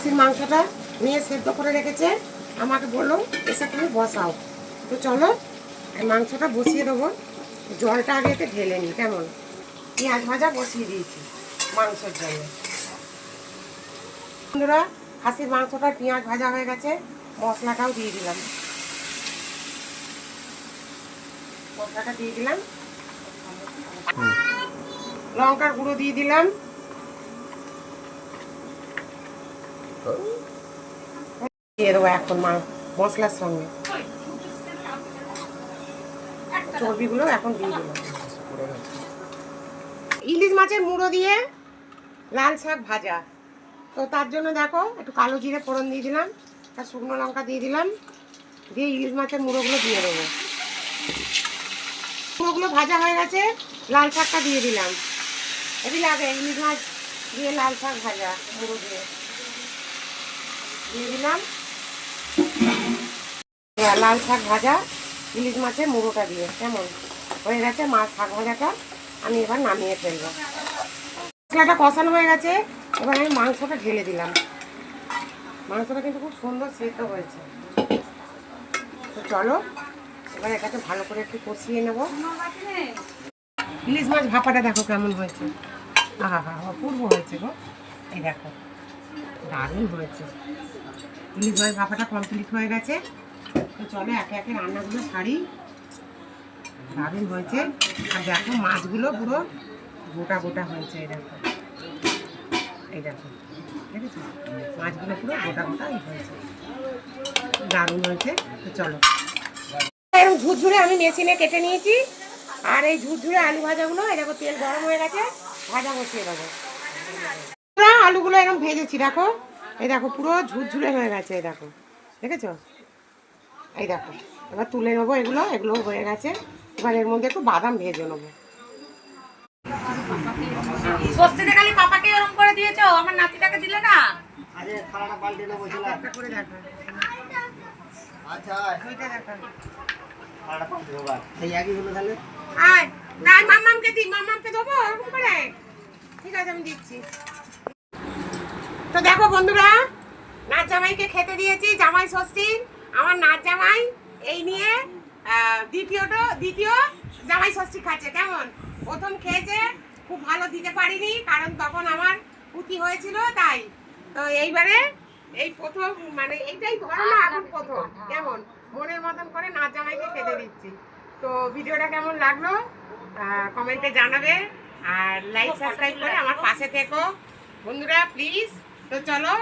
খাসির মাংসটা নিয়ে সেদ্ধ করে রেখেছে, আমাকে বললো এসে তুমি বসাও। তো চলো মাংসটা বসিয়ে দেবো, জলটা আগে এতে ঢেলে নিই। কেমন? পেঁয়াজ ভাজা বসিয়ে দিয়েছি মাংসের জন্য। বন্ধুরা খাসির মাংসটা পেঁয়াজ ভাজা হয়ে গেছে, মশলাটাও দিয়ে দিলাম। মশলাটা দিয়ে দিলাম, লঙ্কার গুঁড়ো দিয়ে দিলাম, দিয়ে দেবো এখন মশলার সঙ্গে চর্বিগুলো এখন দিয়ে দিলাম। ইলিশ মাছের মুড়ো দিয়ে লাল শাক ভাজা। তো তার জন্য দেখো একটু কালো জিরে ফোড়ন দিয়ে দিলাম, আর শুকনো লঙ্কা দিয়ে দিলাম, দিয়ে ইলিশ মাছের মুড়োগুলো দিয়ে দেবো। মুড়োগুলো ভাজা হয়ে গেছে, লাল শাকটা দিয়ে দিলাম। এটি লাগে ইলিশ মাছ দিয়ে লাল শাক ভাজা মুড়ো দিয়ে দিলাম। লাল শাক ভাজা ইলিশ মাছের মুড়োটা দিয়ে কেমন হয়ে গেছে মাছ শাক ভাজাটা। আমি এবার নামিয়ে ফেলবো। মশলাটা কষানো হয়ে গেছে, এবার আমি মাংসটা ঢেলে দিলাম। মাংসটা কিন্তু খুব সুন্দর সেদ্ধ হয়েছে। তো চলো এবার এটাকে ভালো করে একটু কষিয়ে নেবো। ইলিশ মাছ ভাপাটা দেখো কেমন হয়েছে, আহা হা অপূর্ব হয়েছে গো। এই দেখো দারুণ হয়েছে। ইলিশ মাছ ভাপাটা কমপ্লিট হয়ে গেছে। তো চলো একে একে রান্নাগুলো সারি। দারুণ হয়েছে। আর দেখো মাছগুলো পুরো গোটা গোটা হয়েছে। এই দেখো, এই দেখো দেখেছো মাছগুলো পুরো গোটা গোটা হয়েছে, দারুণ হয়েছে। তো চলো এরকম ঝুরঝুরে আমি মেশিনে কেটে নিয়েছি। আর এই ঝুরঝুরে আলু ভাজাগুলো এই দেখো তেল গরম হয়ে গেছে, ভাজা বসিয়ে দেবো। আলুগুলো এরকম ভেজেছি দেখো, এই দেখো পুরো ঝুরঝুরে হয়ে গেছে। এই দেখো দেখেছো, এই দেখো এবার তুলে নেবো। এগুলো হয়ে গেছে। এবার এর মধ্যে একটু বাদাম ভেজে নেবো। স্বস্তিতে খালি পাপাকে এরকম করে দিয়েছো, আমার নাতিটাকে দিলে না। আরে থালাটা পাল্টে দেবো বলছিলাম। একটা করে দেখা, আচ্ছা ওইটা দেখা। থালাটা পাল্টে দেবো আর সেই একই হলো তাহলে। আয় নাই মাম্মামকে দিই, মাম্মামকে দেবো এরকম করে। ঠিক আছে আমি দিচ্ছি। তো দেখো বন্ধুরা নাচ জামাইকে খেতে দিয়েছি, জামাই ষষ্ঠী। আমার নাচ জামাই এই নিয়ে দ্বিতীয় জামাই ষষ্ঠী খাচ্ছে। কেমন? প্রথম খেয়েছে, খুব ভালো দিতে পারিনি কারণ তখন আমার পুঁতি হয়েছিল তাই। তো এইবারে এই প্রথম মানে এইটাই ধরো না এখন প্রথম। কেমন মনের মতন করে নাচ জামাইকে খেতে দিচ্ছি। তো ভিডিওটা কেমন লাগলো কমেন্টে জানাবে, আর লাইক সাবস্ক্রাইব করে আমার পাশে থেকো বন্ধুরা প্লিজ। তো চলো।